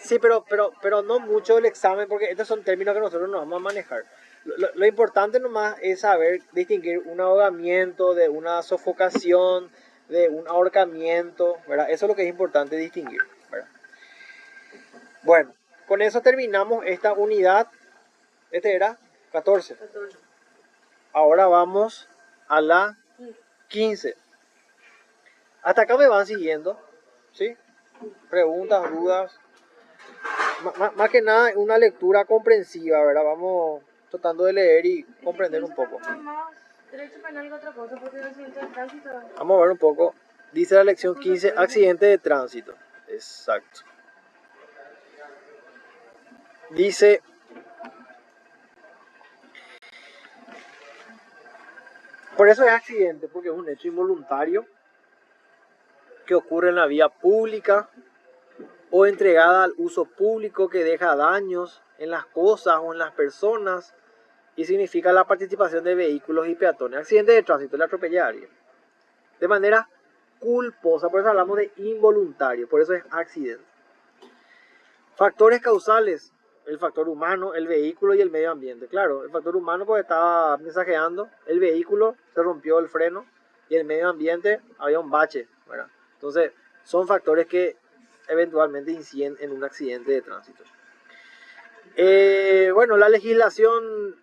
Sí, pero no mucho el examen, porque estos son términos que nosotros no vamos a manejar. Lo importante nomás es saber distinguir un ahogamiento de una sofocación, de un ahorcamiento, ¿verdad? Eso es lo que es importante distinguir, ¿verdad? Bueno, con eso terminamos esta unidad. Este era 14. Ahora vamos a la 15. Hasta acá me van siguiendo, ¿sí? Preguntas, dudas. Más que nada una lectura comprensiva, ¿verdad? Vamos tratando de leer y comprender un poco. Vamos a ver un poco. Dice la lección 15, accidente de tránsito. Exacto. Dice, por eso es accidente, porque es un hecho involuntario que ocurre en la vía pública o entregada al uso público que deja daños en las cosas o en las personas y significa la participación de vehículos y peatones. Accidente de tránsito, le atropella a alguien de manera culposa, por eso hablamos de involuntario, por eso es accidente. Factores causales, el factor humano, el vehículo y el medio ambiente. Claro, el factor humano porque estaba mensajeando, el vehículo se rompió el freno y el medio ambiente había un bache, ¿verdad? Entonces son factores que eventualmente inciden en un accidente de tránsito. Bueno, la legislación,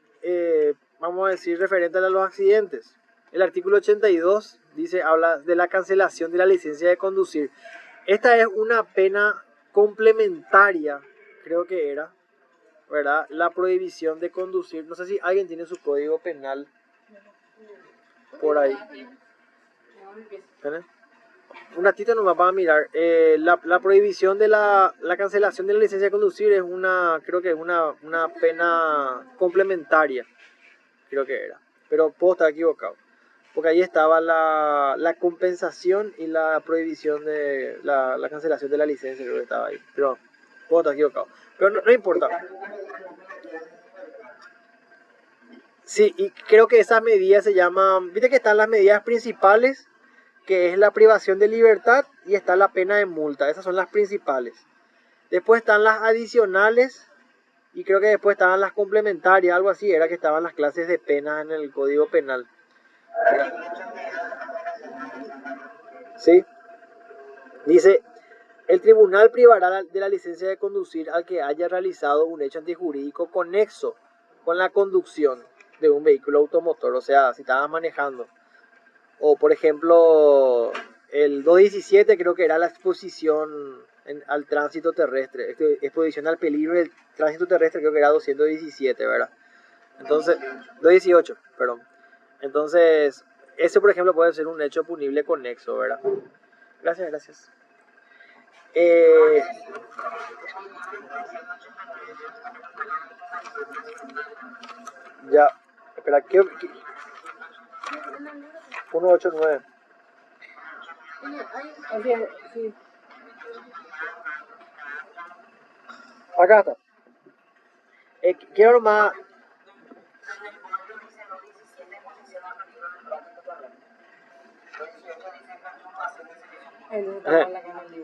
vamos a decir, referente a los accidentes. El artículo 82 dice, habla de la cancelación de la licencia de conducir. Esta es una pena complementaria, creo que era, ¿verdad? La prohibición de conducir. No sé si alguien tiene su código penal por ahí. ¿Tenés? Un ratito nomás para mirar. La prohibición de la cancelación de la licencia de conducir es creo que es una pena complementaria, creo que era. Pero puedo estar equivocado. Porque ahí estaba la compensación y la prohibición de la cancelación de la licencia, creo que estaba ahí. Pero puedo estar equivocado. Pero no importa. Sí, y creo que esas medidas se llaman, viste que están las medidas principales, que es la privación de libertad y está la pena de multa. Esas son las principales. Después están las adicionales y creo que después estaban las complementarias, algo así, era que estaban las clases de penas en el Código Penal. ¿Sí? Dice, el tribunal privará de la licencia de conducir al que haya realizado un hecho antijurídico conexo con la conducción de un vehículo automotor. O sea, si estabas manejando. O por ejemplo, el 217 creo que era la exposición al tránsito terrestre. Exposición al peligro del tránsito terrestre creo que era 217, ¿verdad? Entonces, 218, perdón. Entonces, ese por ejemplo puede ser un hecho punible conexo, ¿verdad? Gracias. Ya, espera, ¿qué? 189. Sí. Acá está. Quiero nomás.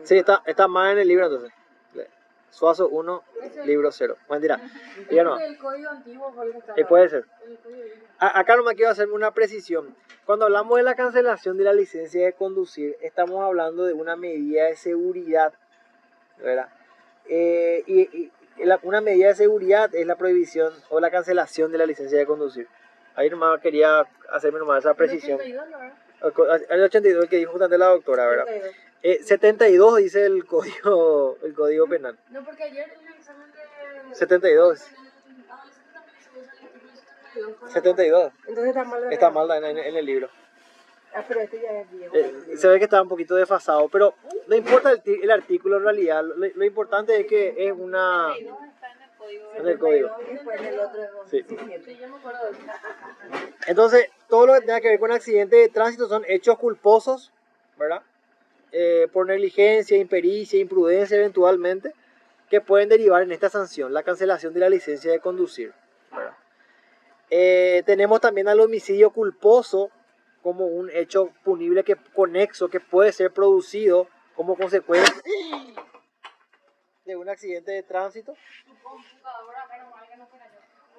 Sí, está más en el libro entonces. Suazo 1, libro 0. Mentira. Ya no. El código antiguo fue el que estaba. Puede ser. Acá nomás quiero hacerme una precisión. Cuando hablamos de la cancelación de la licencia de conducir, estamos hablando de una medida de seguridad, ¿verdad? Una medida de seguridad es la prohibición o la cancelación de la licencia de conducir. Ahí nomás quería hacerme nomás esa precisión. El 82, el que dijo justamente la doctora, ¿verdad? 72 dice el código penal. No, porque ayer en el examen de 72. 72. Entonces está mal en el libro. Pero este ya es viejo. Se ve que está un poquito desfasado, pero no importa el artículo en realidad. Lo importante es que es una... En el código. Sí. Entonces, todo lo que tenga que ver con accidentes de tránsito son hechos culposos, ¿verdad? Por negligencia, impericia, imprudencia eventualmente, que pueden derivar en esta sanción, la cancelación de la licencia de conducir, ¿verdad? Tenemos también al homicidio culposo como un hecho punible conexo que puede ser producido como consecuencia de un accidente de tránsito.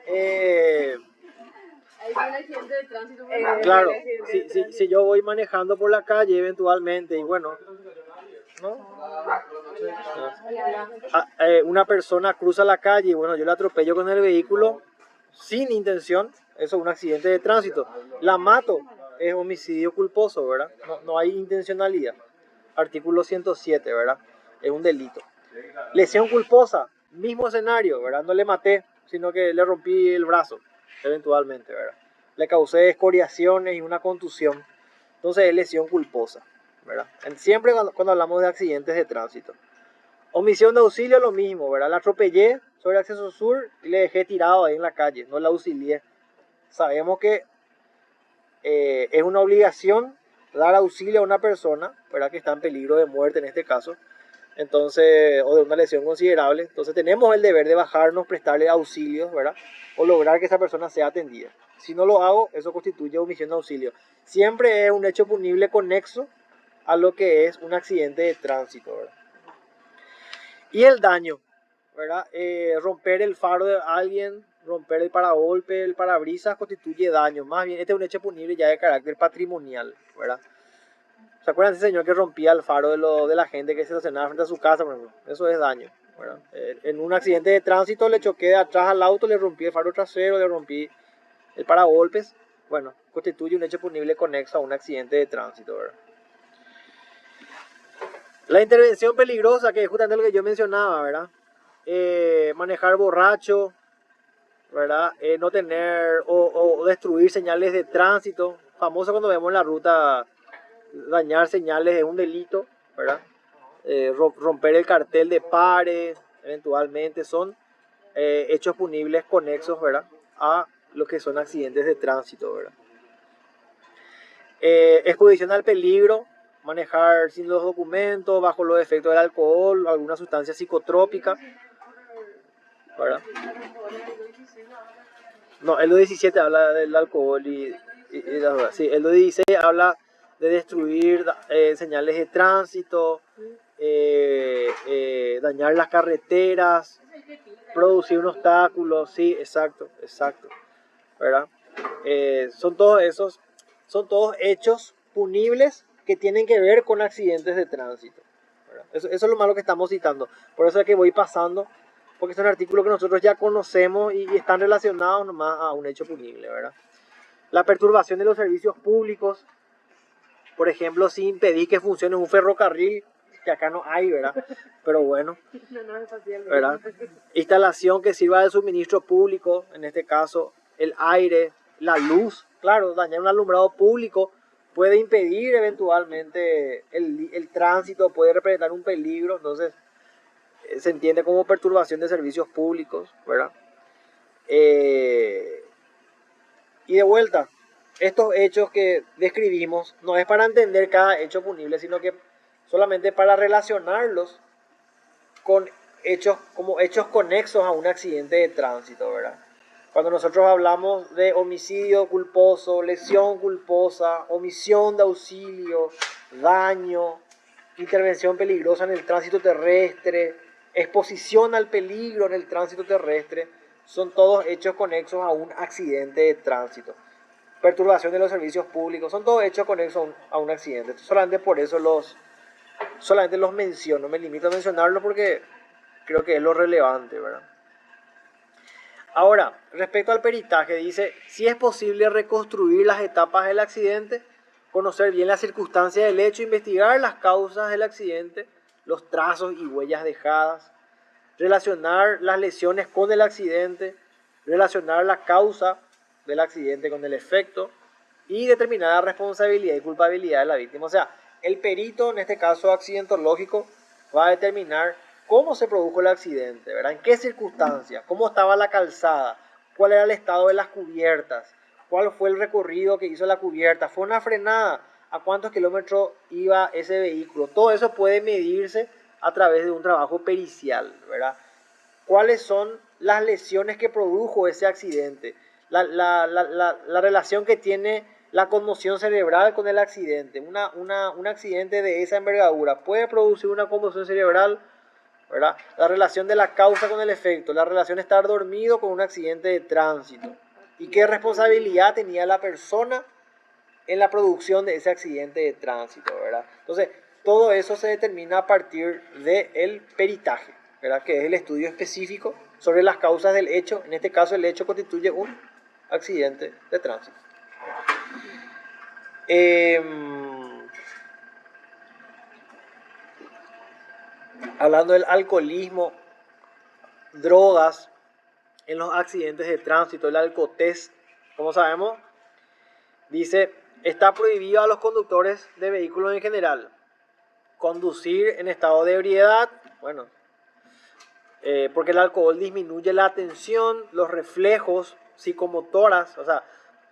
Eh, Ahí fue un accidente de tránsito. claro, si yo voy manejando por la calle eventualmente y bueno, ¿no? Una persona cruza la calle y bueno, yo la atropello con el vehículo sin intención, eso es un accidente de tránsito. La mato, es homicidio culposo, ¿verdad? No hay intencionalidad. Artículo 107, ¿verdad? Es un delito. Lesión culposa, mismo escenario, ¿verdad? No le maté, sino que le rompí el brazo, eventualmente, ¿verdad? Le causé escoriaciones y una contusión. Entonces es lesión culposa, ¿verdad? Siempre cuando hablamos de accidentes de tránsito. Omisión de auxilio, lo mismo, ¿verdad? La atropellé sobre el acceso sur y le dejé tirado ahí en la calle, no la auxilié. Sabemos que es una obligación dar auxilio a una persona, ¿verdad? Que está en peligro de muerte en este caso, entonces, o de una lesión considerable. Entonces tenemos el deber de bajarnos, prestarle auxilios, ¿verdad? O lograr que esa persona sea atendida. Si no lo hago, eso constituye omisión de auxilio. Siempre es un hecho punible conexo a lo que es un accidente de tránsito, ¿verdad? Y el daño, ¿verdad? Romper el faro de alguien, romper el paragolpe, el parabrisas constituye daño. Más bien, este es un hecho punible ya de carácter patrimonial, ¿verdad? ¿Se acuerdan de ese señor que rompía el faro de la gente que se estacionaba frente a su casa, por ejemplo? Eso es daño, ¿verdad? En un accidente de tránsito le choqué de atrás al auto, le rompí el faro trasero, le rompí el paragolpes. Bueno, constituye un hecho punible conexo a un accidente de tránsito, ¿verdad? La intervención peligrosa, que es justamente lo que yo mencionaba, ¿verdad? Manejar borracho, ¿verdad? No tener o destruir señales de tránsito. Famoso cuando vemos en la ruta, dañar señales es un delito, ¿verdad? Romper el cartel de pares, eventualmente son hechos punibles conexos, ¿verdad? A lo que son accidentes de tránsito, ¿verdad? Exposición al peligro, manejar sin los documentos, bajo los efectos del alcohol, alguna sustancia psicotrópica, ¿verdad? No, el 217 habla del alcohol y las drogas. Sí, el 216 habla de destruir señales de tránsito, dañar las carreteras, producir un obstáculo, sí, exacto, ¿verdad? Son todos hechos punibles que tienen que ver con accidentes de tránsito, ¿verdad? Eso es lo malo que estamos citando. Por eso es que voy pasando, porque son artículos que nosotros ya conocemos y están relacionados nomás a un hecho punible, ¿verdad? La perturbación de los servicios públicos, por ejemplo, si impedís que funcione un ferrocarril, que acá no hay, ¿verdad? Pero bueno, ¿verdad? Instalación que sirva de suministro público, en este caso el aire, la luz, claro, dañar un alumbrado público puede impedir eventualmente el tránsito, puede representar un peligro, entonces se entiende como perturbación de servicios públicos, ¿verdad? Y de vuelta, estos hechos que describimos no es para entender cada hecho punible, sino que solamente para relacionarlos con hechos, como hechos conexos a un accidente de tránsito, ¿verdad? Cuando nosotros hablamos de homicidio culposo, lesión culposa, omisión de auxilio, daño, intervención peligrosa en el tránsito terrestre, exposición al peligro en el tránsito terrestre, son todos hechos conexos a un accidente de tránsito. Perturbación de los servicios públicos, son todos hechos conexos a un accidente. Solamente por eso solamente los menciono, me limito a mencionarlos porque creo que es lo relevante, ¿verdad? Ahora, respecto al peritaje, dice, si es posible reconstruir las etapas del accidente, conocer bien las circunstancias del hecho, investigar las causas del accidente, los trazos y huellas dejadas, relacionar las lesiones con el accidente, relacionar la causa del accidente con el efecto y determinar la responsabilidad y culpabilidad de la víctima. O sea, el perito, en este caso accidentológico, va a determinar cómo se produjo el accidente, ¿verdad? En qué circunstancias, cómo estaba la calzada, cuál era el estado de las cubiertas, cuál fue el recorrido que hizo la cubierta, fue una frenada, a cuántos kilómetros iba ese vehículo. Todo eso puede medirse a través de un trabajo pericial, ¿verdad? ¿Cuáles son las lesiones que produjo ese accidente? La relación que tiene la conmoción cerebral con el accidente. Un accidente de esa envergadura puede producir una conmoción cerebral ¿verdad? La relación de la causa con el efecto, la relación de estar dormido con un accidente de tránsito. ¿Y qué responsabilidad tenía la persona en la producción de ese accidente de tránsito, ¿verdad? Entonces, todo eso se determina a partir del peritaje, ¿verdad? Que es el estudio específico sobre las causas del hecho. En este caso, el hecho constituye un accidente de tránsito. Hablando del alcoholismo, drogas en los accidentes de tránsito, el alcotest, como sabemos, dice, está prohibido a los conductores de vehículos en general conducir en estado de ebriedad, bueno, porque el alcohol disminuye la atención, los reflejos psicomotoras, o sea,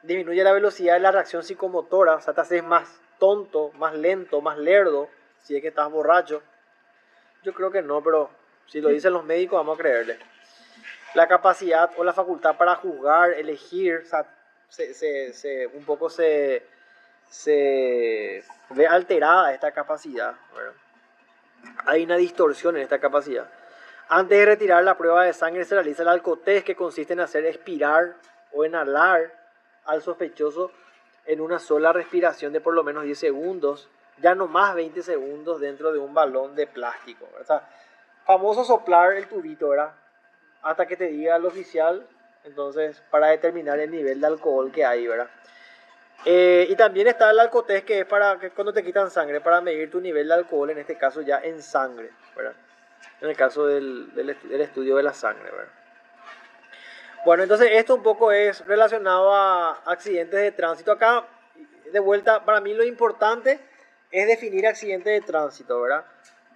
disminuye la velocidad de la reacción psicomotora, o sea, te haces más tonto, más lento, más lerdo, si es que estás borracho. Yo creo que no, pero si lo dicen los médicos vamos a creerle. La capacidad o la facultad para juzgar, elegir, o sea, un poco se ve alterada esta capacidad, ¿verdad? Hay una distorsión en esta capacidad. Antes de retirar la prueba de sangre se realiza el alcotest, que consiste en hacer expirar o inhalar al sospechoso en una sola respiración de por lo menos 10 segundos, ya no más 20 segundos dentro de un balón de plástico. O sea, famoso soplar el tubito, ¿verdad? Hasta que te diga el oficial, entonces, para determinar el nivel de alcohol que hay, ¿verdad? Y también está el alcotest, que es para que cuando te quitan sangre, para medir tu nivel de alcohol, en este caso ya en sangre, ¿verdad? En el caso del estudio de la sangre, ¿verdad? Bueno, entonces esto un poco es relacionado a accidentes de tránsito. Acá, de vuelta, para mí lo importante es definir accidente de tránsito, ¿verdad?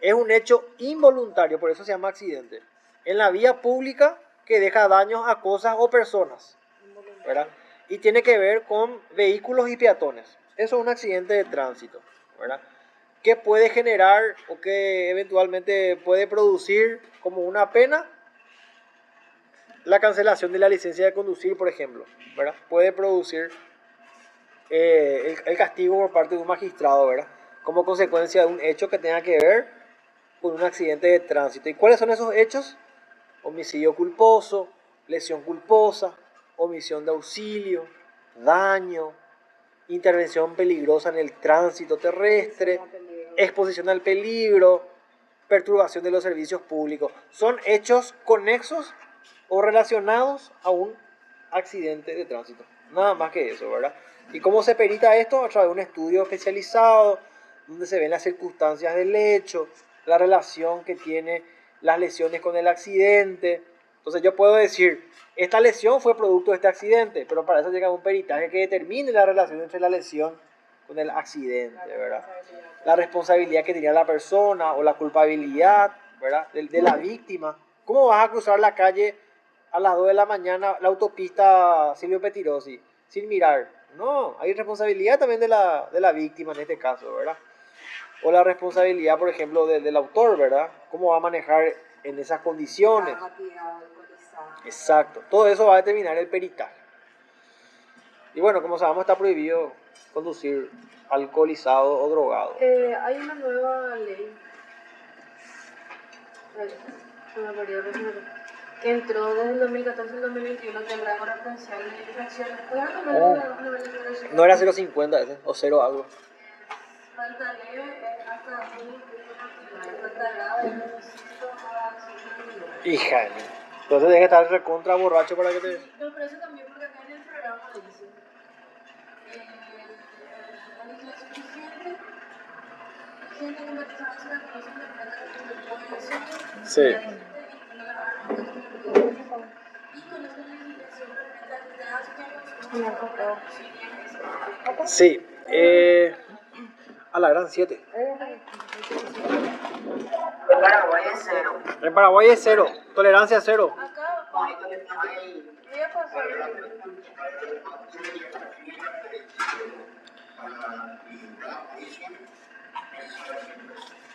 Es un hecho involuntario, por eso se llama accidente, en la vía pública que deja daños a cosas o personas, ¿verdad? Y tiene que ver con vehículos y peatones. Eso es un accidente de tránsito, ¿verdad? Que puede generar o que eventualmente puede producir como una pena la cancelación de la licencia de conducir, por ejemplo, ¿verdad? Puede producir el castigo por parte de un magistrado, ¿verdad? Como consecuencia de un hecho que tenga que ver con un accidente de tránsito. ¿Y cuáles son esos hechos? Homicidio culposo, lesión culposa, omisión de auxilio, daño, intervención peligrosa en el tránsito terrestre, exposición al peligro, perturbación de los servicios públicos. Son hechos conexos o relacionados a un accidente de tránsito. Nada más que eso, ¿verdad? ¿Y cómo se perita esto? A través de un estudio especializado, donde se ven las circunstancias del hecho, la relación que tiene las lesiones con el accidente. Entonces yo puedo decir, esta lesión fue producto de este accidente, pero para eso llega un peritaje que determine la relación entre la lesión con el accidente, ¿verdad? La responsabilidad que tenía la persona o la culpabilidad, ¿verdad? De la víctima. ¿Cómo vas a cruzar la calle a las 2 de la mañana, la autopista Silvio Petirosi, sin mirar? No, hay responsabilidad también de la víctima en este caso, ¿verdad? O la responsabilidad, por ejemplo, del autor, ¿verdad? ¿Cómo va a manejar en esas condiciones? Exacto, todo eso va a determinar el peritaje. Y bueno, como sabemos, está prohibido conducir alcoholizado o drogado. Hay una nueva ley que entró desde el 2014 al 2021, que el rango referencial de infracciones. No era 0,50 ese, o 0 algo. Falta leve es hasta 1,9, falta grave es 5,5. Hija de mí. Entonces deja de estar recontra borracho para que te... No, pero eso también porque acá en el programa dice la legislación vigente que matizadas la conocen de plata que puede decir. Sí. Y con esta legislación permite a las Sí. A la gran 7. En Paraguay es cero. En Paraguay es 0. Tolerancia 0. Acá voy a pasar.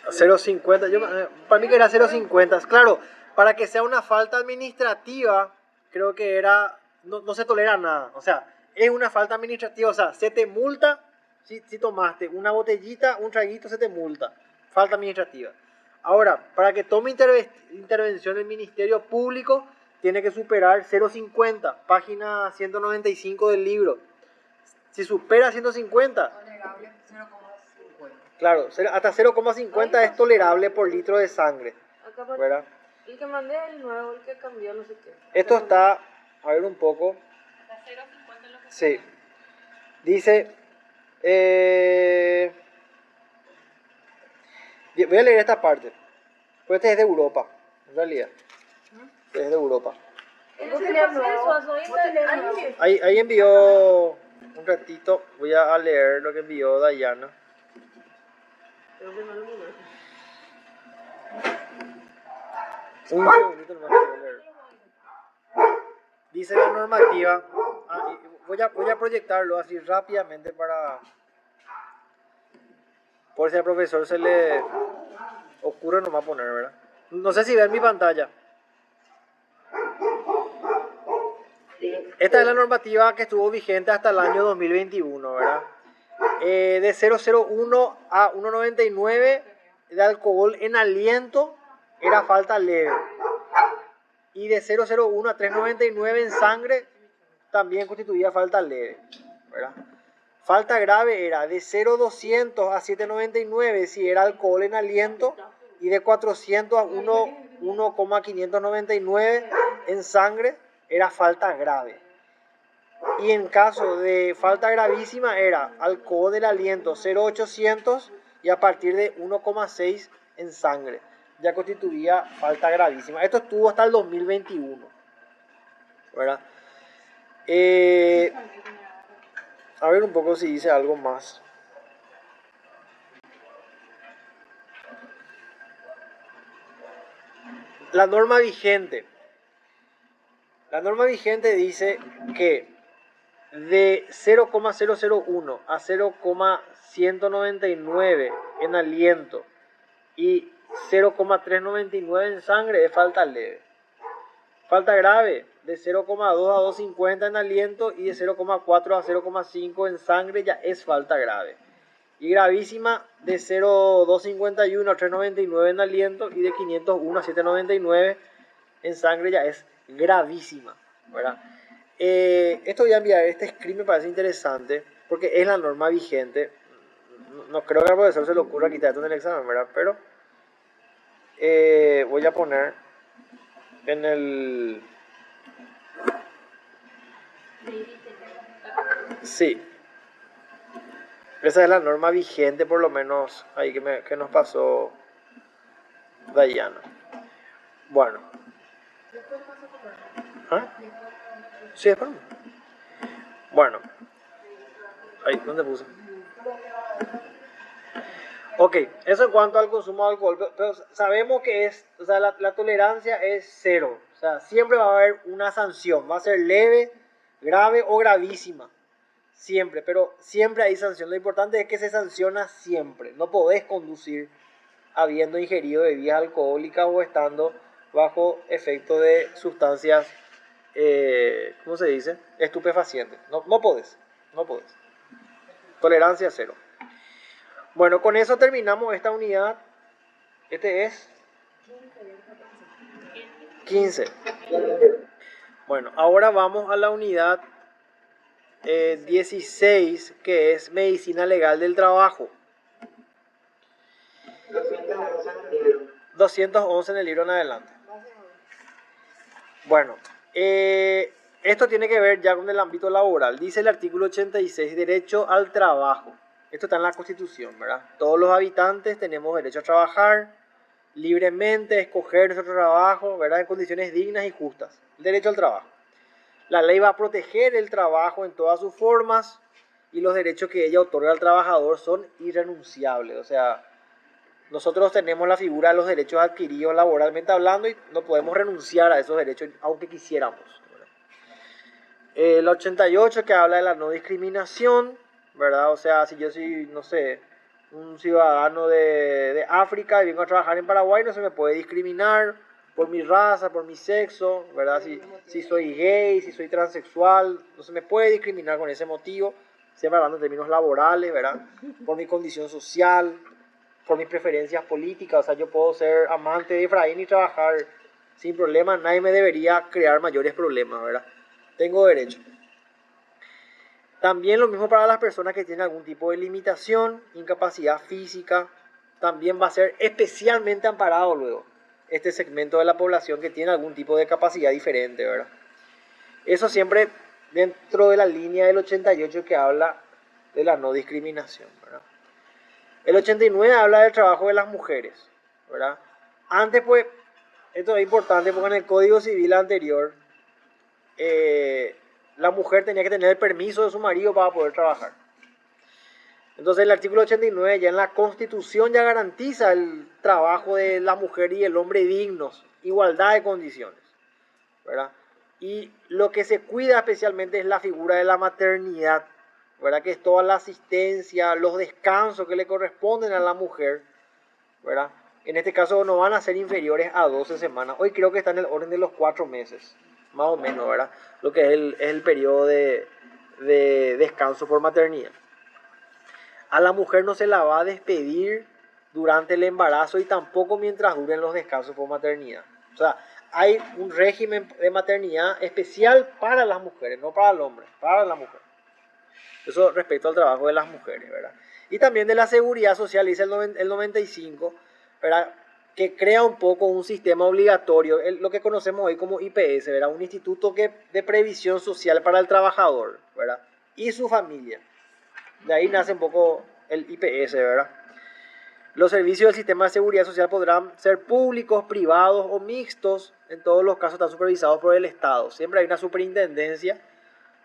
0,50. Para mí que era 0,50. Claro, para que sea una falta administrativa, creo que era... No se tolera nada. O sea, es una falta administrativa. O sea, se te multa si tomaste una botellita, un traguito, se te multa. Falta administrativa. Ahora, para que tome intervención el Ministerio Público, tiene que superar 0,50, página 195 del libro. Si supera 150, Tolerable 0,50. claro, hasta 0,50 es tolerable por litro de sangre, Acá ¿verdad? el que mandé el nuevo, el que cambió, no sé qué. Esto está, a ver un poco. Hasta 0,50 lo que Sí. Dice, voy a leer esta parte. Pues este es de Europa, en realidad. Este es de Europa. ¿Cómo te leas nuevo? Ahí envió un ratito, voy a leer lo que envió Dayana. Un segundito nomás que voy a leer. Dice la normativa, voy a proyectarlo así rápidamente para, por si al profesor se le ocurre nomás poner, ¿verdad? No sé si ven mi pantalla. Esta es la normativa que estuvo vigente hasta el año 2021, ¿verdad? De 0,01 a 1,99 de alcohol en aliento era falta leve. Y de 0,01 a 3,99 en sangre también constituía falta leve, ¿verdad? Falta grave era de 0,200 a 7,99 si era alcohol en aliento y de 400 a 1,599 en sangre era falta grave. Y en caso de falta gravísima era alcohol del aliento 0,800 y a partir de 1,6 en sangre. Ya constituía falta gravísima. Esto estuvo hasta el 2021, ¿verdad? A ver un poco si dice algo más. La norma vigente. La norma vigente dice que de 0,001 a 0,199 en aliento y 0,399 en sangre es falta leve. Falta grave de 0,2 a 2,50 en aliento y de 0,4 a 0,5 en sangre ya es falta grave. Y gravísima de 0,251 a 3,99 en aliento y de 501 a 7,99 en sangre ya es gravísima, ¿verdad? Esto voy a enviar, este script me parece interesante porque es la norma vigente. No creo que al profesor se le ocurra quitar esto en el examen, ¿verdad? Pero voy a poner en el... Sí. Esa es la norma vigente, por lo menos ahí que nos pasó Dayana. Bueno. ¿Ah? Sí, es para mí. Bueno. Ahí, ¿dónde puse? Ok, eso en cuanto al consumo de alcohol. Pero sabemos que es, o sea, la tolerancia es cero. O sea, siempre va a haber una sanción. Va a ser leve, grave o gravísima. Siempre, pero siempre hay sanción. Lo importante es que se sanciona siempre. No podés conducir habiendo ingerido bebidas alcohólicas o estando bajo efecto de sustancias, ¿cómo se dice? Estupefacientes. No podés. Tolerancia cero. Bueno, con eso terminamos esta unidad. Este es 15. Bueno, ahora vamos a la unidad 16, que es medicina legal del trabajo. 211 en el libro en adelante. Bueno, esto tiene que ver ya con el ámbito laboral. Dice el artículo 86, derecho al trabajo. Esto está en la Constitución, ¿verdad? Todos los habitantes tenemos derecho a trabajar libremente, escoger nuestro trabajo, ¿verdad? En condiciones dignas y justas. El derecho al trabajo. La ley va a proteger el trabajo en todas sus formas y los derechos que ella otorga al trabajador son irrenunciables. O sea, nosotros tenemos la figura de los derechos adquiridos laboralmente hablando y no podemos renunciar a esos derechos aunque quisiéramos. El 88 que habla de la no discriminación, ¿verdad? O sea, si yo soy, no sé, un ciudadano de África y vengo a trabajar en Paraguay, no se me puede discriminar por mi raza, por mi sexo, ¿verdad? Si soy gay, si soy transexual, no se me puede discriminar con ese motivo, siempre hablando en términos laborales, ¿verdad? Por mi condición social, por mis preferencias políticas. O sea, yo puedo ser amante de Efraín y trabajar sin problema. Nadie me debería crear mayores problemas, ¿verdad? Tengo derecho. También lo mismo para las personas que tienen algún tipo de limitación, incapacidad física. También va a ser especialmente amparado luego este segmento de la población que tiene algún tipo de capacidad diferente, ¿verdad? Eso siempre dentro de la línea del 88 que habla de la no discriminación, ¿verdad? El 89 habla del trabajo de las mujeres, ¿verdad? Antes, pues, esto es importante porque en el Código Civil anterior, la mujer tenía que tener el permiso de su marido para poder trabajar. Entonces el artículo 89 ya en la Constitución ya garantiza el trabajo de la mujer y el hombre dignos, igualdad de condiciones, ¿verdad? Y lo que se cuida especialmente es la figura de la maternidad, ¿verdad? Que es toda la asistencia, los descansos que le corresponden a la mujer, ¿verdad? En este caso no van a ser inferiores a 12 semanas. Hoy creo que está en el orden de los 4 meses, más o menos, ¿verdad? Lo que es el periodo de descanso por maternidad. A la mujer no se la va a despedir durante el embarazo y tampoco mientras duren los descansos por maternidad. O sea, hay un régimen de maternidad especial para las mujeres, no para el hombre, para la mujer. Eso respecto al trabajo de las mujeres, ¿verdad? Y también de la seguridad social, dice el 95, ¿verdad? Que crea un poco un sistema obligatorio, lo que conocemos hoy como IPS, ¿verdad? Un instituto de previsión social para el trabajador, ¿verdad? Y su familia. De ahí nace un poco el IPS, ¿verdad? Los servicios del sistema de seguridad social podrán ser públicos, privados o mixtos. En todos los casos están supervisados por el Estado. Siempre hay una superintendencia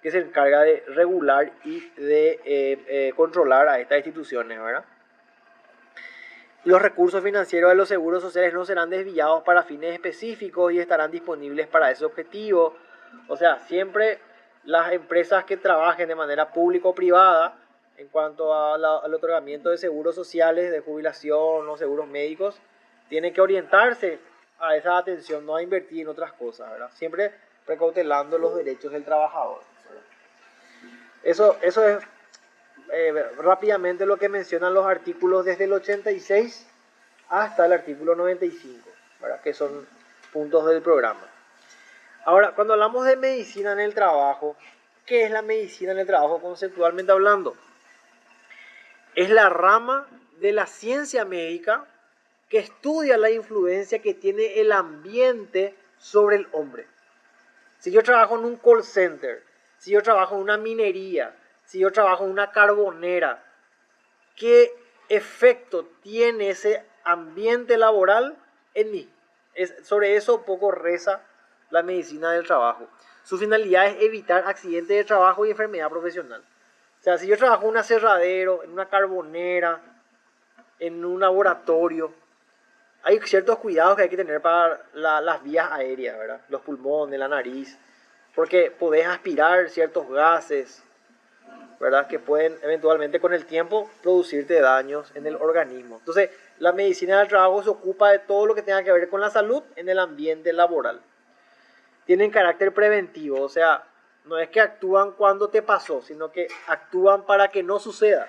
que se encarga de regular y de controlar a estas instituciones, ¿verdad? Los recursos financieros de los seguros sociales no serán desviados para fines específicos y estarán disponibles para ese objetivo. O sea, siempre las empresas que trabajen de manera pública o privada en cuanto al otorgamiento de seguros sociales, de jubilación o seguros médicos, tienen que orientarse a esa atención, no a invertir en otras cosas, ¿verdad? Siempre precautelando los derechos del trabajador, ¿verdad? Eso es rápidamente lo que mencionan los artículos desde el 86 hasta el artículo 95, ¿verdad? Que son puntos del programa. Ahora, cuando hablamos de medicina en el trabajo, ¿qué es la medicina en el trabajo conceptualmente hablando? Es la rama de la ciencia médica que estudia la influencia que tiene el ambiente sobre el hombre. Si yo trabajo en un call center, si yo trabajo en una minería, si yo trabajo en una carbonera, ¿qué efecto tiene ese ambiente laboral en mí? Sobre eso poco reza la medicina del trabajo. Su finalidad es evitar accidentes de trabajo y enfermedad profesional. O sea, si yo trabajo en un aserradero, en una carbonera, en un laboratorio, hay ciertos cuidados que hay que tener para las vías aéreas, ¿verdad? Los pulmones, la nariz, porque podés aspirar ciertos gases, ¿verdad? Que pueden eventualmente con el tiempo producirte daños en el organismo. Entonces, la medicina del trabajo se ocupa de todo lo que tenga que ver con la salud en el ambiente laboral. Tienen carácter preventivo, o sea, no es que actúan cuando te pasó, sino que actúan para que no suceda.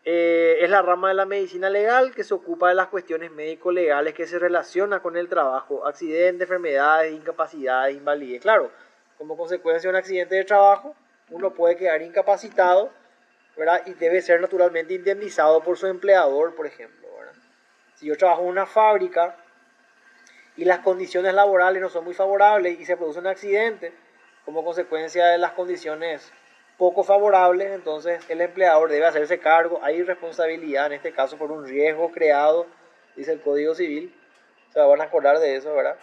Es la rama de la medicina legal que se ocupa de las cuestiones médico-legales que se relacionan con el trabajo, accidentes, enfermedades, incapacidades, invalidez. Claro, como consecuencia de un accidente de trabajo, uno puede quedar incapacitado, ¿verdad? Y debe ser naturalmente indemnizado por su empleador, por ejemplo, ¿verdad? Si yo trabajo en una fábrica y las condiciones laborales no son muy favorables y se produce un accidente como consecuencia de las condiciones poco favorables, entonces el empleador debe hacerse cargo. Hay responsabilidad en este caso por un riesgo creado, dice el Código Civil. Se van a acordar de eso, ¿verdad?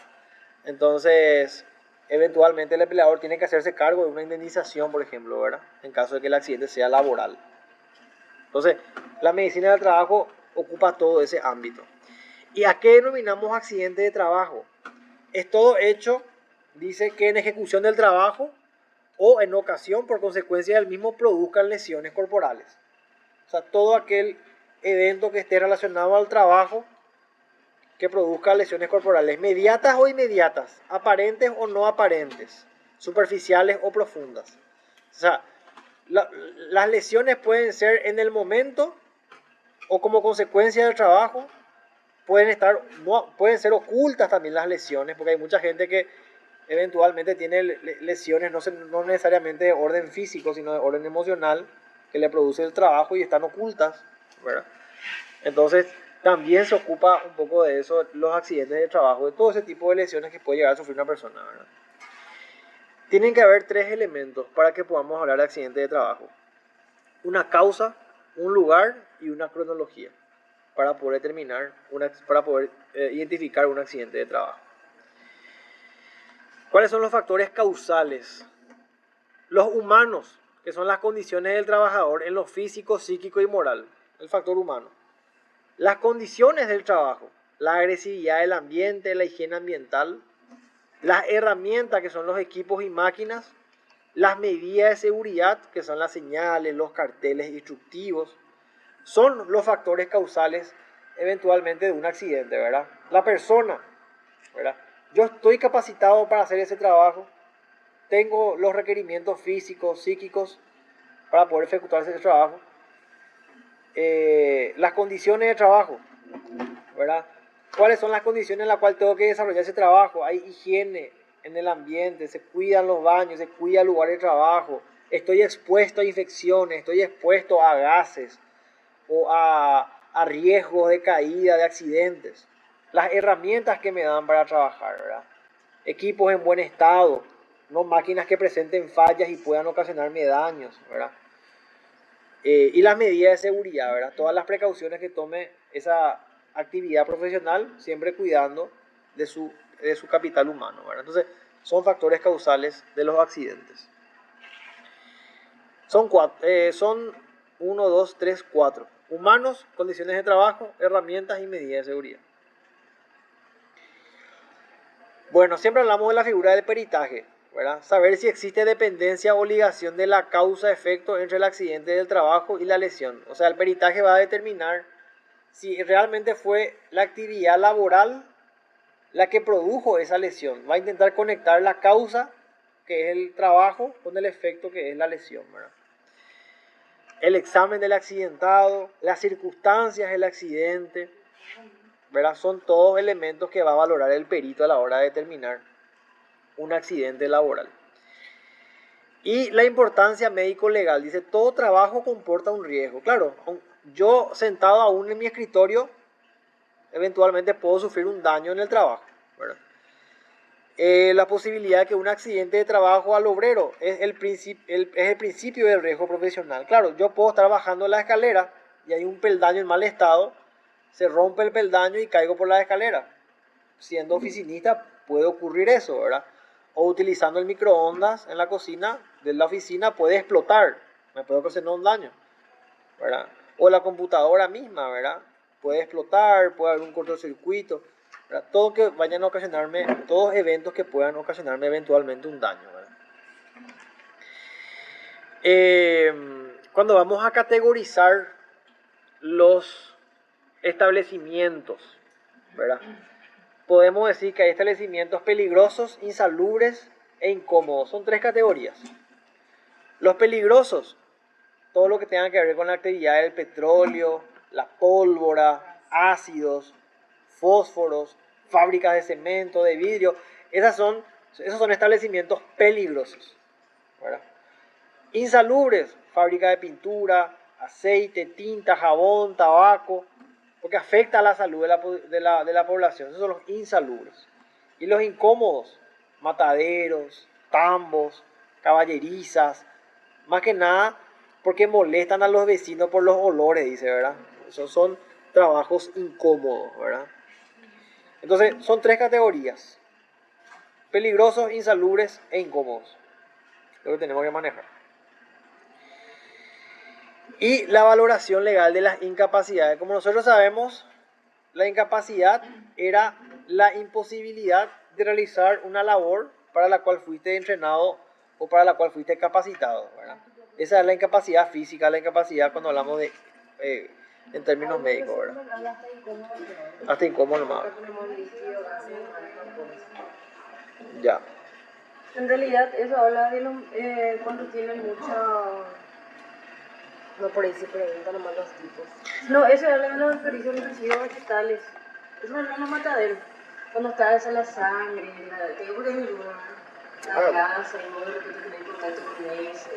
Entonces, eventualmente el empleador tiene que hacerse cargo de una indemnización, por ejemplo, ¿verdad? En caso de que el accidente sea laboral. Entonces, la medicina del trabajo ocupa todo ese ámbito. ¿Y a qué denominamos accidente de trabajo? Es todo hecho, dice, que en ejecución del trabajo o en ocasión por consecuencia del mismo produzcan lesiones corporales. O sea, todo aquel evento que esté relacionado al trabajo que produzca lesiones corporales, mediatas o inmediatas, aparentes o no aparentes, superficiales o profundas. O sea, las lesiones pueden ser en el momento o como consecuencia del trabajo pueden ser ocultas también las lesiones, porque hay mucha gente que eventualmente tiene lesiones no necesariamente de orden físico, sino de orden emocional, que le produce el trabajo y están ocultas, ¿verdad? Entonces, también se ocupa un poco de eso, los accidentes de trabajo, de todo ese tipo de lesiones que puede llegar a sufrir una persona, ¿verdad? Tienen que haber tres elementos para que podamos hablar de accidente de trabajo: una causa, un lugar y una cronología, para poder identificar un accidente de trabajo. ¿Cuáles son los factores causales? Los humanos, que son las condiciones del trabajador en lo físico, psíquico y moral, el factor humano. Las condiciones del trabajo, la agresividad del ambiente, la higiene ambiental, las herramientas, que son los equipos y máquinas, las medidas de seguridad, que son las señales, los carteles instructivos, son los factores causales eventualmente de un accidente, ¿verdad? La persona, ¿verdad? Yo estoy capacitado para hacer ese trabajo, tengo los requerimientos físicos, psíquicos para poder ejecutar ese trabajo. Las condiciones de trabajo, ¿verdad? ¿Cuáles son las condiciones en las cuales tengo que desarrollar ese trabajo? Hay higiene en el ambiente, se cuidan los baños, se cuida el lugar de trabajo, estoy expuesto a infecciones, estoy expuesto a gases o a riesgos de caída, de accidentes. Las herramientas que me dan para trabajar, ¿verdad? Equipos en buen estado, no máquinas que presenten fallas y puedan ocasionarme daños, ¿verdad? Y las medidas de seguridad, ¿verdad? Todas las precauciones que tome esa actividad profesional, siempre cuidando de su capital humano, ¿verdad? Entonces, son factores causales de los accidentes. Son 1, 2, 3, 4. Humanos, condiciones de trabajo, herramientas y medidas de seguridad. Bueno, siempre hablamos de la figura del peritaje, ¿verdad? Saber si existe dependencia o ligación de la causa-efecto entre el accidente del trabajo y la lesión. O sea, el peritaje va a determinar si realmente fue la actividad laboral la que produjo esa lesión. Va a intentar conectar la causa, que es el trabajo, con el efecto, que es la lesión, ¿verdad? El examen del accidentado, las circunstancias del accidente, ¿verdad? Son todos elementos que va a valorar el perito a la hora de determinar un accidente laboral. Y la importancia médico-legal. Dice, todo trabajo comporta un riesgo. Claro, yo sentado aún en mi escritorio, eventualmente puedo sufrir un daño en el trabajo, ¿verdad? La posibilidad de que un accidente de trabajo al obrero es el principio del riesgo profesional. Claro, yo puedo estar bajando la escalera y hay un peldaño en mal estado, se rompe el peldaño y caigo por la escalera. Siendo oficinista puede ocurrir eso, ¿verdad? O utilizando el microondas en la cocina de la oficina puede explotar, me puede ocasionar un daño, ¿verdad? O la computadora misma, ¿verdad? Puede explotar, puede haber un cortocircuito, ¿verdad? Todo que vayan a ocasionarme, todos eventos que puedan ocasionarme eventualmente un daño, ¿verdad? Cuando vamos a categorizar los establecimientos, ¿verdad? Podemos decir que hay establecimientos peligrosos, insalubres e incómodos. Son tres categorías. Los peligrosos, todo lo que tenga que ver con la actividad del petróleo, la pólvora, ácidos, fósforos, fábricas de cemento, de vidrio, esos son establecimientos peligrosos, ¿verdad? Insalubres, fábrica de pintura, aceite, tinta, jabón, tabaco, porque afecta a la salud de la población. Esos son los insalubres. Y los incómodos, mataderos, tambos, caballerizas, más que nada porque molestan a los vecinos por los olores, dice, ¿verdad? Esos son trabajos incómodos, ¿verdad? Entonces, son tres categorías: peligrosos, insalubres e incómodos. Lo que tenemos que manejar. Y la valoración legal de las incapacidades. Como nosotros sabemos, la incapacidad era la imposibilidad de realizar una labor para la cual fuiste entrenado o para la cual fuiste capacitado, ¿verdad? Esa es la incapacidad física, la incapacidad cuando hablamos de en términos médicos, ¿verdad? Hasta incómodo nomás. Ya. En realidad eso habla de cuando tienen No por ahí se preguntan nomás los tipos. No, eso habla de los desperdicios nutritivos vegetales. Eso no es un matadero. Cuando está esa la sangre, te digo porque es mi luna, la grasa, y no de repente tener contacto con eso.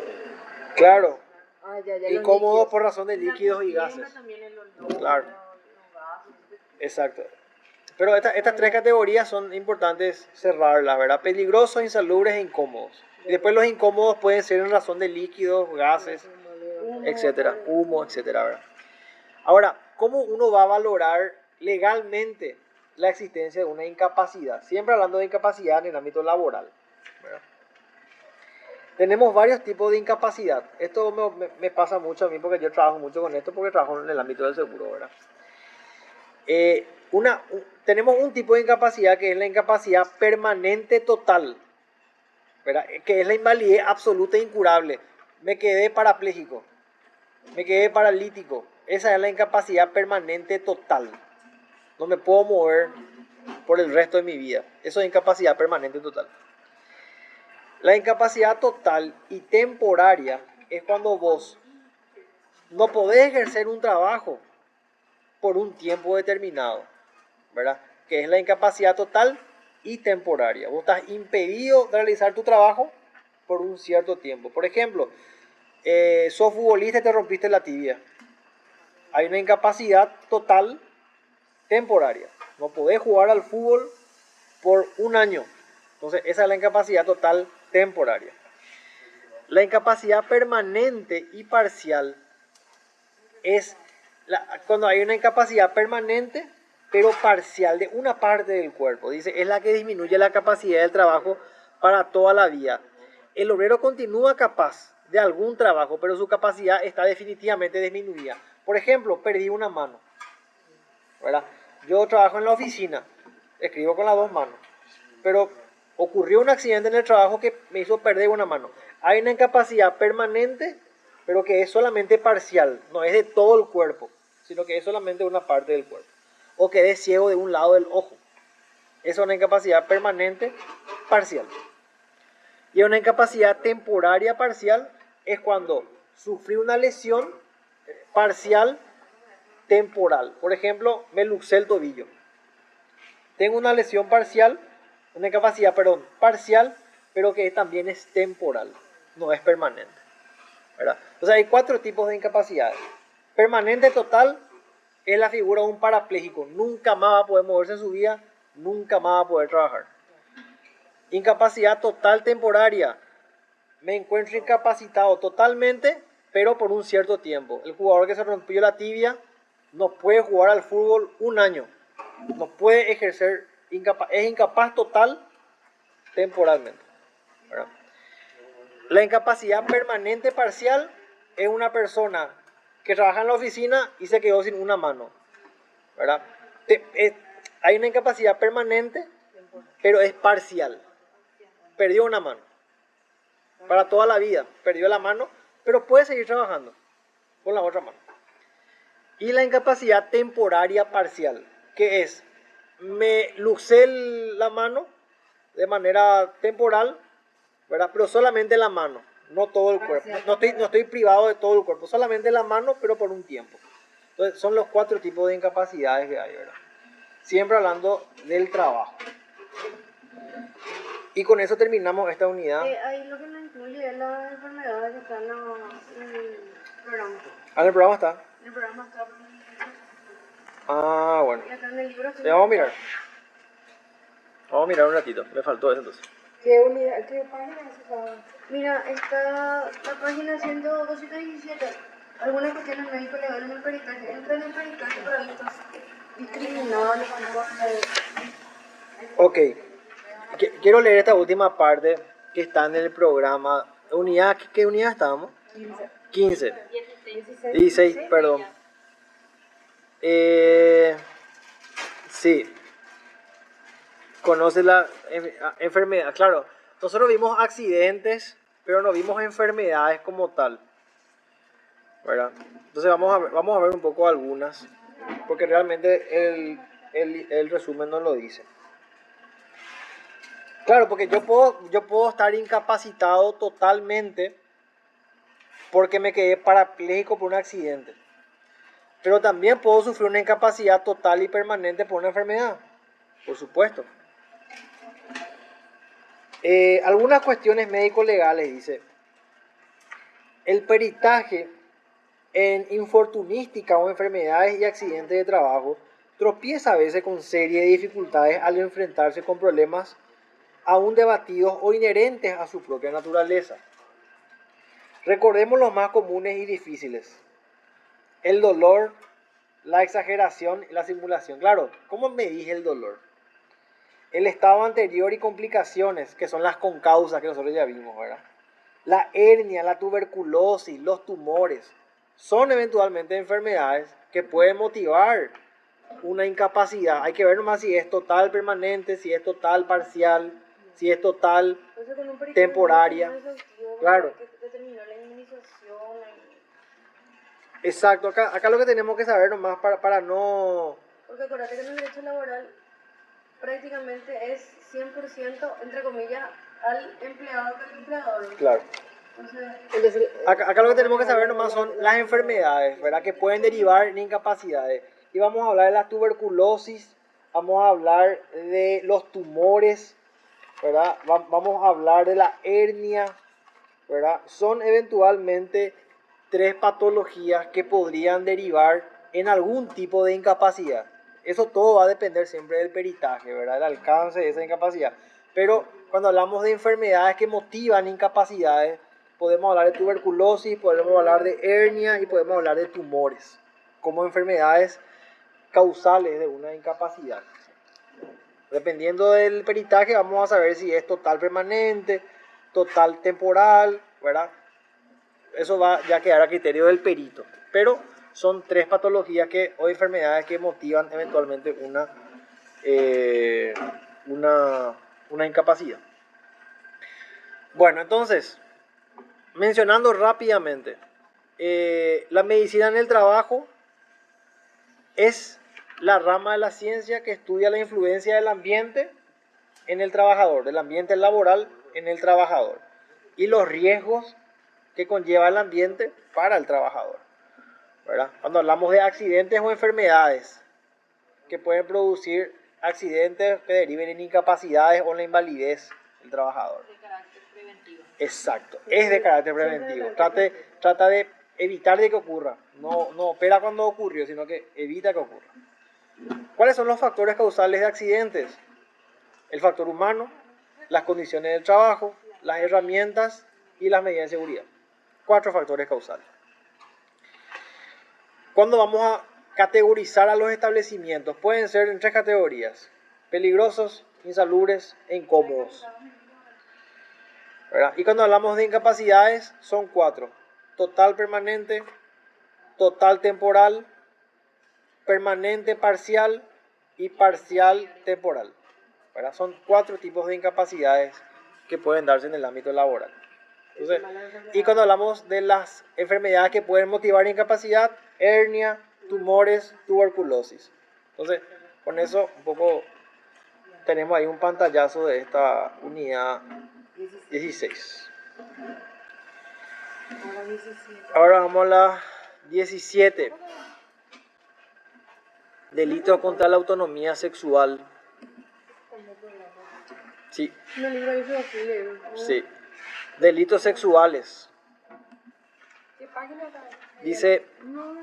Claro, Ah, ya, incómodo por razón de líquidos y gases. También el olor, Claro. los gases. Exacto. Pero estas tres categorías son importantes cerrarlas, ¿verdad? Peligrosos, insalubres e incómodos. Y después los incómodos pueden ser en razón de líquidos, gases, etcétera, humo, etcétera, ¿verdad? Ahora, ¿cómo uno va a valorar legalmente la existencia de una incapacidad? Siempre hablando de incapacidad en el ámbito laboral, ¿verdad? Tenemos varios tipos de incapacidad. Esto me pasa mucho a mí porque yo trabajo mucho con esto porque trabajo en el ámbito del seguro, ¿verdad? Tenemos un tipo de incapacidad que es la incapacidad permanente total, ¿verdad? Que es la invalidez absoluta e incurable. Me quedé parapléjico, me quedé paralítico. Esa es la incapacidad permanente total. No me puedo mover por el resto de mi vida. Eso es incapacidad permanente total. La incapacidad total y temporaria es cuando vos no podés ejercer un trabajo por un tiempo determinado, ¿verdad? Que es la incapacidad total y temporaria. Vos estás impedido de realizar tu trabajo por un cierto tiempo. Por ejemplo, sos futbolista y te rompiste la tibia. Hay una incapacidad total temporaria. No podés jugar al fútbol por un año. Entonces, esa es la incapacidad total temporaria. La incapacidad permanente y parcial es cuando hay una incapacidad permanente pero parcial de una parte del cuerpo. Dice, es la que disminuye la capacidad del trabajo para toda la vida. El obrero continúa capaz de algún trabajo, pero su capacidad está definitivamente disminuida. Por ejemplo, perdí una mano, ¿verdad? Yo trabajo en la oficina, escribo con las dos manos, pero ocurrió un accidente en el trabajo que me hizo perder una mano. Hay una incapacidad permanente, pero que es solamente parcial, no es de todo el cuerpo, sino que es solamente una parte del cuerpo. O quedé ciego de un lado del ojo. Esa es una incapacidad permanente parcial. Y una incapacidad temporaria parcial es cuando sufrí una lesión parcial temporal. Por ejemplo, me luxé el tobillo. Tengo una lesión parcial, una incapacidad, parcial, pero que también es temporal, no es permanente, ¿verdad? Entonces hay 4 tipos de incapacidades. Permanente total es la figura de un parapléjico. Nunca más va a poder moverse en su vida, nunca más va a poder trabajar. Incapacidad total temporaria. Me encuentro incapacitado totalmente, pero por un cierto tiempo. El jugador que se rompió la tibia no puede jugar al fútbol un año. No puede ejercer, es incapaz total temporalmente, ¿verdad? La incapacidad permanente parcial es una persona que trabaja en la oficina y se quedó sin una mano, ¿verdad? Hay una incapacidad permanente, pero es parcial. Perdió una mano. Para toda la vida, perdió la mano, pero puede seguir trabajando con la otra mano. Y la incapacidad temporaria parcial, que es, me luxé la mano de manera temporal, ¿verdad? Pero solamente la mano, no todo el cuerpo. No estoy privado de todo el cuerpo, solamente la mano, pero por un tiempo. Entonces, son los 4 tipos de incapacidades que hay, ¿verdad? Siempre hablando del trabajo. Y con eso terminamos esta unidad. Ahí lo que no incluye es las enfermedades que están en el programa. Ah, en el programa está. En el programa está. Ah, bueno. Y acá en el libro está. Ya, vamos a mirar. Vamos a mirar un ratito. Me faltó eso entonces. ¿Qué página es esa? Mira, está la página 217. Algunas cuestiones médico legal en el peritaje. Entra en el peritaje, pero ahí estás discriminado. Ok. Quiero leer esta última parte que está en el programa. Unidad, ¿qué unidad estábamos? 15. 16, perdón. Sí. Conoce la enfermedad. Claro, nosotros vimos accidentes, pero no vimos enfermedades como tal, ¿verdad? Entonces vamos a ver un poco algunas, porque realmente el resumen no lo dice. Claro, porque yo puedo estar incapacitado totalmente, porque me quedé parapléjico por un accidente. Pero también puedo sufrir una incapacidad total y permanente por una enfermedad. Por supuesto. Algunas cuestiones médico-legales, dice. El peritaje en infortunística o enfermedades y accidentes de trabajo tropieza a veces con serie de dificultades al enfrentarse con problemas aún debatidos o inherentes a su propia naturaleza. Recordemos los más comunes y difíciles. El dolor, la exageración y la simulación. Claro, ¿cómo medís el dolor? El estado anterior y complicaciones, que son las concausas que nosotros ya vimos, ¿verdad? La hernia, la tuberculosis, los tumores, son eventualmente enfermedades que pueden motivar una incapacidad. Hay que ver nomás si es total permanente, si es total parcial, si es total Entonces, con un peritaje temporaria. más exhaustivo, Claro. hay que determinar la inmunización. Exacto, acá lo que tenemos que saber nomás para no... Porque acuérdate que en el derecho laboral prácticamente es 100%, entre comillas, al empleado que al empleador. Claro. Entonces, Acá lo que tenemos que saber nomás son las enfermedades, ¿verdad? Que pueden derivar en incapacidades. Y vamos a hablar de la tuberculosis, vamos a hablar de los tumores, ¿verdad? Vamos a hablar de la hernia, ¿verdad? Son eventualmente 3 patologías que podrían derivar en algún tipo de incapacidad. Eso todo va a depender siempre del peritaje, ¿verdad? El alcance de esa incapacidad. Pero cuando hablamos de enfermedades que motivan incapacidades, podemos hablar de tuberculosis, podemos hablar de hernia y podemos hablar de tumores como enfermedades causales de una incapacidad. Dependiendo del peritaje vamos a saber si es total permanente, total temporal, ¿verdad? Eso va ya a quedar a criterio del perito. Pero son 3 patologías o enfermedades que motivan eventualmente una incapacidad. Bueno, entonces, mencionando rápidamente, la medicina en el trabajo es la rama de la ciencia que estudia la influencia del ambiente en el trabajador, del ambiente laboral en el trabajador y los riesgos que conlleva el ambiente para el trabajador, ¿verdad? Cuando hablamos de accidentes o enfermedades que pueden producir accidentes que deriven en incapacidades o en la invalidez del trabajador. De carácter preventivo. Exacto, es de carácter preventivo. Trata de evitar de que ocurra. No opera cuando ocurrió, sino que evita que ocurra. ¿Cuáles son los factores causales de accidentes? El factor humano, las condiciones del trabajo, las herramientas y las medidas de seguridad. 4 factores causales. Cuando vamos a categorizar a los establecimientos, pueden ser en 3 categorías: peligrosos, insalubres e incómodos, ¿verdad? Y cuando hablamos de incapacidades, son 4: total permanente, total temporal, permanente parcial y parcial temporal, ¿verdad? Son 4 tipos de incapacidades que pueden darse en el ámbito laboral. Entonces, y cuando hablamos de las enfermedades que pueden motivar incapacidad: hernia, tumores, tuberculosis. Entonces, con eso un poco tenemos ahí un pantallazo de esta unidad 16. Ahora vamos a la 17. Delitos contra la autonomía sexual. Sí, en el libro dice así, sí. Delitos sexuales. ¿Qué página está? Dice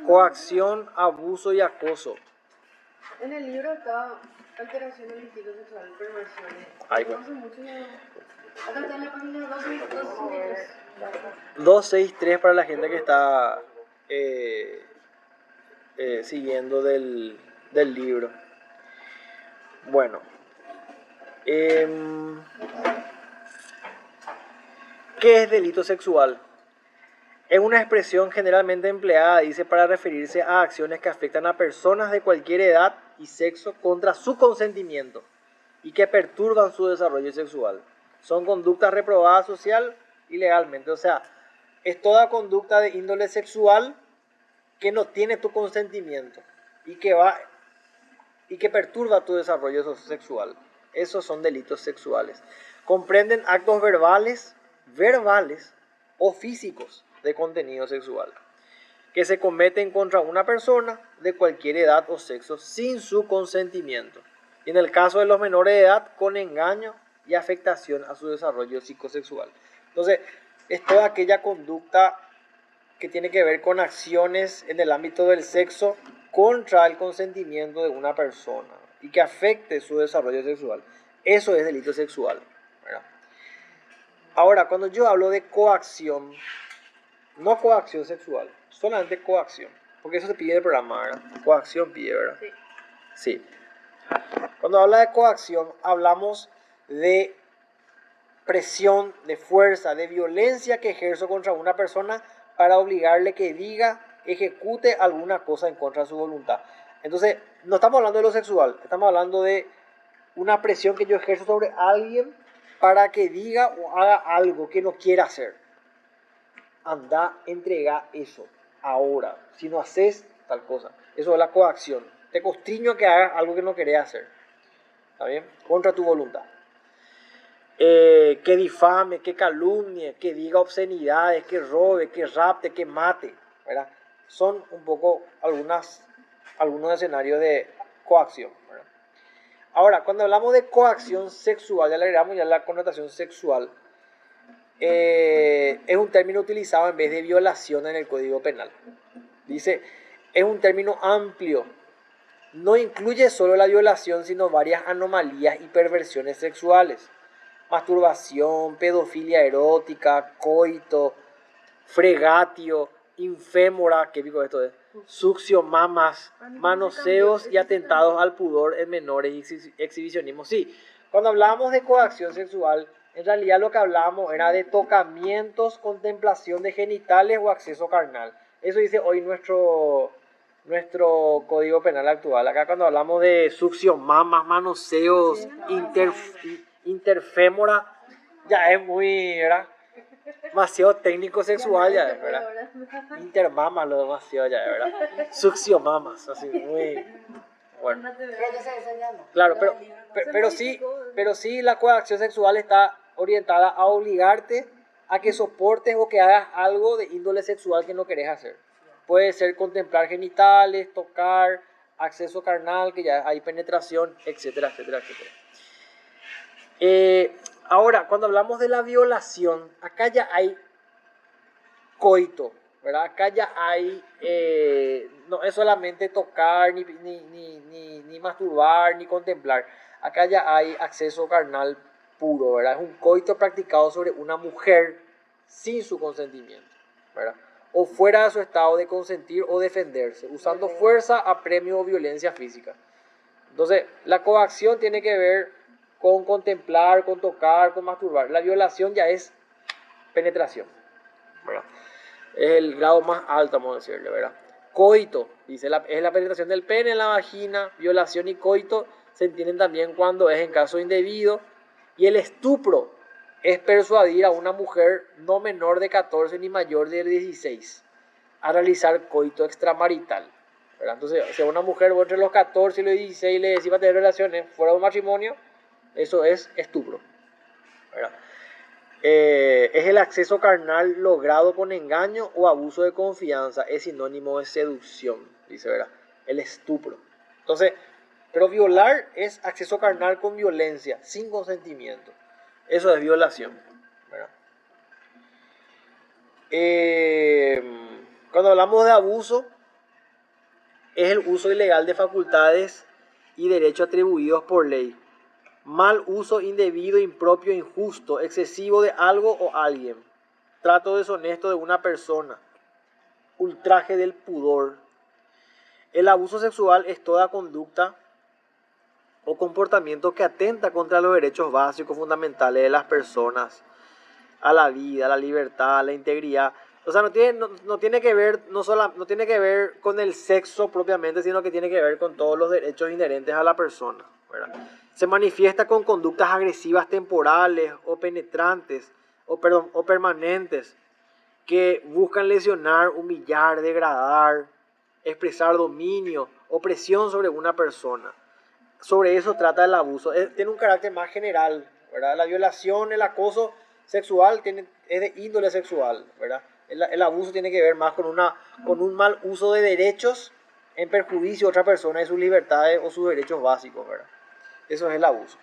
coacción, abuso y acoso. en el libro está alteración del instinto sexual, perversiones. Ay, No bueno. hace mucho acá está en la página 263. 263 para la gente que está siguiendo del libro. Bueno. ¿Qué es delito sexual? Es una expresión generalmente empleada, dice, para referirse a acciones que afectan a personas de cualquier edad y sexo contra su consentimiento y que perturban su desarrollo sexual. Son conductas reprobadas social y legalmente. O sea, es toda conducta de índole sexual que no tiene tu consentimiento y que perturba tu desarrollo sexual. Esos son delitos sexuales. Comprenden actos verbales o físicos de contenido sexual que se cometen contra una persona de cualquier edad o sexo sin su consentimiento. Y en el caso de los menores de edad, con engaño y afectación a su desarrollo psicosexual. Entonces, es toda aquella conducta que tiene que ver con acciones en el ámbito del sexo contra el consentimiento de una persona y que afecte su desarrollo sexual. Eso es delito sexual, ¿verdad? Ahora, cuando yo hablo de coacción, no coacción sexual, solamente coacción, porque eso se pide el programa, ¿verdad? Coacción pide, ¿verdad? Sí. Sí. Cuando habla de coacción, hablamos de presión, de fuerza, de violencia que ejerzo contra una persona para obligarle que diga, ejecute alguna cosa en contra de su voluntad. Entonces, no estamos hablando de lo sexual, estamos hablando de una presión que yo ejerzo sobre alguien para que diga o haga algo que no quiera hacer. Anda, entrega eso ahora. Si no haces tal cosa, eso es la coacción. Te constriño a que hagas algo que no querés hacer. ¿Está bien? Contra tu voluntad. Que difame, que calumnie, que diga obscenidades, que robe, que rapte, que mate, ¿verdad? Son un poco algunos escenarios de coacción, ¿verdad? Ahora, cuando hablamos de coacción sexual, ya le agregamos ya la connotación sexual, es un término utilizado en vez de violación en el Código Penal. Dice, es un término amplio. No incluye solo la violación, sino varias anomalías y perversiones sexuales. Masturbación, pedofilia erótica, coito, fregatio, infémora, ¿qué digo esto es? Succio, mamas, manoseos y atentados al pudor en menores y exhibicionismo. Sí, cuando hablábamos de coacción sexual, en realidad lo que hablábamos era de tocamientos, contemplación de genitales o acceso carnal. Eso dice hoy nuestro Código Penal actual. Acá cuando hablamos de succio, mamas, manoseos, interfémora, ya es muy, ¿verdad? Demasiado técnico sexual, ya es, ¿verdad? Intermamas, lo demasiado, ya es, ¿verdad? Succio, mamas, así, muy... Bueno. Pero que se enseñando. Claro, pero sí la coacción sexual está orientada a obligarte a que soportes o que hagas algo de índole sexual que no querés hacer. Puede ser contemplar genitales, tocar, acceso carnal, que ya hay penetración, etcétera, etcétera, etcétera. Ahora, cuando hablamos de la violación, acá ya hay coito, ¿verdad? Acá ya hay, no es solamente tocar, ni masturbar, ni contemplar. Acá ya hay acceso carnal puro, ¿verdad? Es un coito practicado sobre una mujer sin su consentimiento, ¿verdad? O fuera de su estado de consentir o defenderse, usando fuerza, apremio o violencia física. Entonces, la coacción tiene que ver con contemplar, con tocar, con masturbar. La violación ya es penetración, ¿verdad? Es el grado más alto, vamos a decirle, ¿verdad? Coito, dice, es la penetración del pene en la vagina. Violación y coito se entienden también cuando es en caso indebido. Y el estupro es persuadir a una mujer no menor de 14 ni mayor de 16 a realizar coito extramarital, ¿verdad? Entonces, si a una mujer entre los 14 y los 16 le decís para tener relaciones fuera de un matrimonio, eso es estupro, ¿verdad? Es el acceso carnal logrado con engaño o abuso de confianza, es sinónimo de seducción, dice, ¿verdad? El estupro. Entonces, pero violar es acceso carnal con violencia, sin consentimiento. Eso es violación, ¿verdad? Cuando hablamos de abuso, es el uso ilegal de facultades y derechos atribuidos por ley. Mal uso indebido, impropio, injusto, excesivo de algo o alguien. Trato deshonesto de una persona. Ultraje del pudor. El abuso sexual es toda conducta o comportamiento que atenta contra los derechos básicos fundamentales de las personas, a la vida, a la libertad, a la integridad. O sea, no tiene que ver no tiene que ver con el sexo propiamente, sino que tiene que ver con todos los derechos inherentes a la persona, ¿verdad? Se manifiesta con conductas agresivas temporales o penetrantes o permanentes que buscan lesionar, humillar, degradar, expresar dominio, opresión sobre una persona. Sobre eso trata el abuso. Tiene un carácter más general, ¿verdad? La violación, el acoso sexual es de índole sexual, ¿verdad? El abuso tiene que ver más con un mal uso de derechos en perjuicio de otra persona y sus libertades o sus derechos básicos, ¿verdad? Eso es el abuso.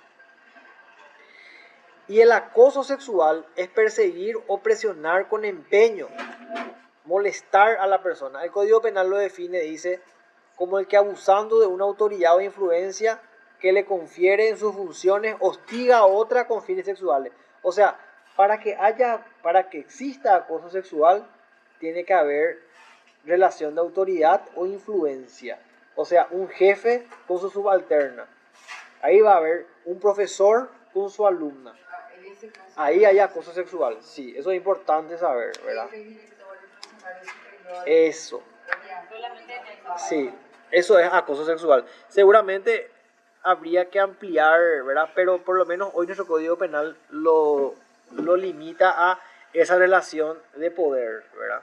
Y el acoso sexual es perseguir o presionar con empeño, molestar a la persona. El Código Penal lo define, dice, como el que abusando de una autoridad o influencia que le confiere en sus funciones hostiga a otra con fines sexuales. O sea, para que exista acoso sexual, tiene que haber relación de autoridad o influencia. O sea, un jefe con su subalterna. Ahí va a haber un profesor con su alumna. En ese caso, Ahí hay acoso sexual. Sí, eso es importante saber, ¿verdad? el director, el funcionario superior, Eso. ya, Solamente en el Sí, eso es acoso sexual. Seguramente habría que ampliar, ¿verdad? Pero por lo menos hoy nuestro Código Penal lo limita a esa relación de poder, ¿verdad?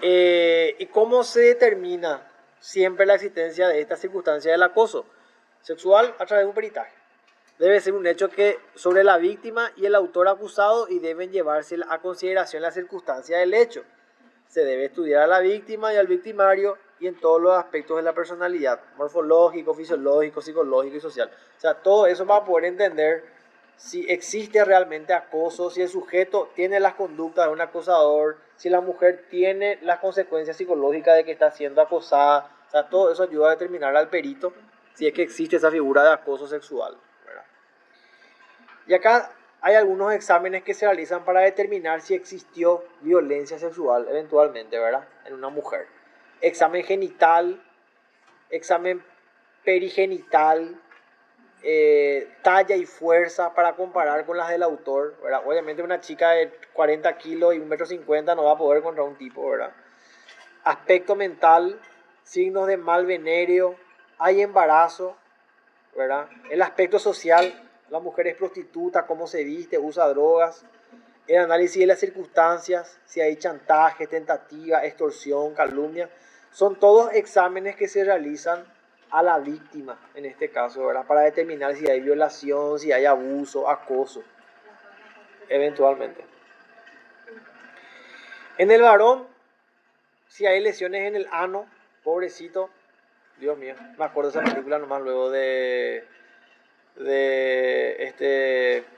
¿Y cómo se determina siempre la existencia de esta circunstancia del acoso sexual? A través de un peritaje. Debe ser un hecho que sobre la víctima y el autor acusado y deben llevarse a consideración la circunstancia del hecho. Se debe estudiar a la víctima y al victimario y en todos los aspectos de la personalidad, morfológico, fisiológico, psicológico y social. O sea, todo eso para poder entender si existe realmente acoso, si el sujeto tiene las conductas de un acosador, si la mujer tiene las consecuencias psicológicas de que está siendo acosada. O sea, todo eso ayuda a determinar al perito si es que existe esa figura de acoso sexual, ¿verdad? Y acá hay algunos exámenes que se realizan para determinar si existió violencia sexual eventualmente, ¿verdad? En una mujer. Examen genital, examen perigenital, talla y fuerza para comparar con las del autor, ¿verdad? Obviamente una chica de 40 kilos y 1,50 m no va a poder contra un tipo, ¿verdad? Aspecto mental, signos de mal venéreo, hay embarazo, ¿verdad? El aspecto social, la mujer es prostituta, cómo se viste, usa drogas. El análisis de las circunstancias, si hay chantaje, tentativa, extorsión, calumnia, son todos exámenes que se realizan a la víctima, en este caso, ¿verdad? Para determinar si hay violación, si hay abuso, acoso, eventualmente. En el varón, si hay lesiones en el ano, pobrecito, Dios mío, me acuerdo de esa película nomás luego de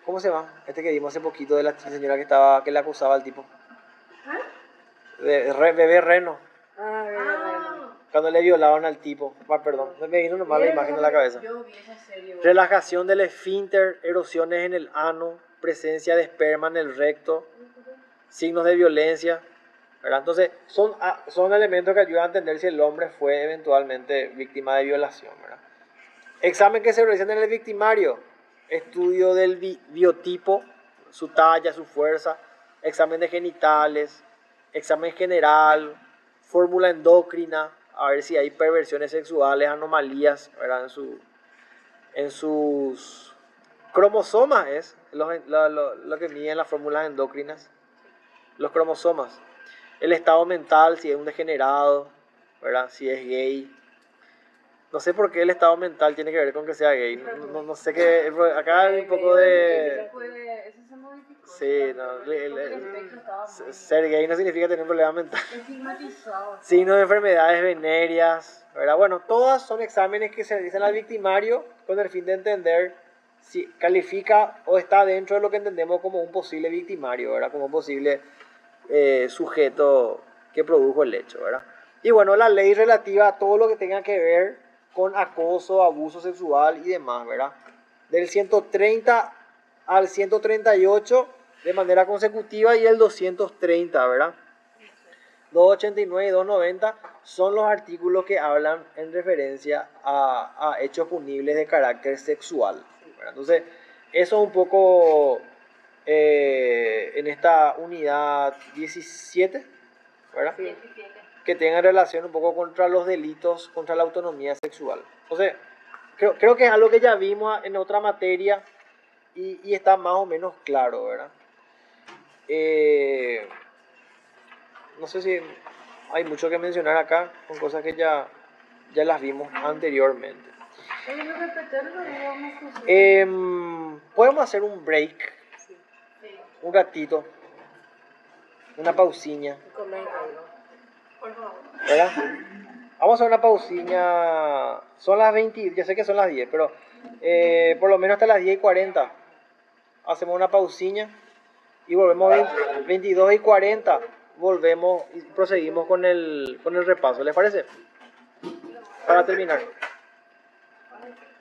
¿cómo se llama? Este que vimos hace poquito de la señora que le acusaba al tipo. Bebé Reno, cuando le violaban al tipo. Perdón, me vino nomás la imagen en la cabeza. Yo vi esa serie. Relajación del esfínter, erosiones en el ano, presencia de esperma en el recto, signos de violencia, ¿verdad? Entonces, son elementos que ayudan a entender si el hombre fue eventualmente víctima de violación, ¿verdad? Examen que se realiza en el victimario, estudio del biotipo, su talla, su fuerza, examen de genitales, examen general, fórmula endocrina, a ver si hay perversiones sexuales, anomalías, ¿verdad? En sus cromosomas es lo que miden las fórmulas endócrinas, los cromosomas. El estado mental, si es un degenerado, ¿verdad? Si es gay. No sé por qué el estado mental tiene que ver con que sea gay. No sé qué. Acá hay un poco de. Eso se modificó. Sí, no. Ser gay no significa tener un problema mental. Estigmatizado. Signos de enfermedades venéreas, ¿verdad? Bueno, todas son exámenes que se realizan al victimario con el fin de entender si califica o está dentro de lo que entendemos como un posible victimario, ¿verdad? Como un posible sujeto que produjo el hecho, ¿verdad? Y bueno, la ley relativa a todo lo que tenga que ver con acoso, abuso sexual y demás, ¿verdad? Del 130 al 138 de manera consecutiva y el 230, ¿verdad? 289 y 290 son los artículos que hablan en referencia a hechos punibles de carácter sexual, ¿verdad? Entonces, eso es un poco en esta unidad 17, ¿verdad? 17. Que tengan relación un poco contra los delitos, contra la autonomía sexual. Entonces, creo que es algo que ya vimos en otra materia y está más o menos claro, ¿verdad? No sé si hay mucho que mencionar acá, con cosas que ya las vimos anteriormente. Podemos hacer un break, un ratito, una pausiña, Comer algo. Por favor. ¿verdad? Vamos a hacer una pausiña. Son las 20, yo sé que son las 10, pero por lo menos hasta las 10:40. Hacemos una pausiña y volvemos 22:40. Volvemos y proseguimos con el repaso. ¿Les parece? Para terminar.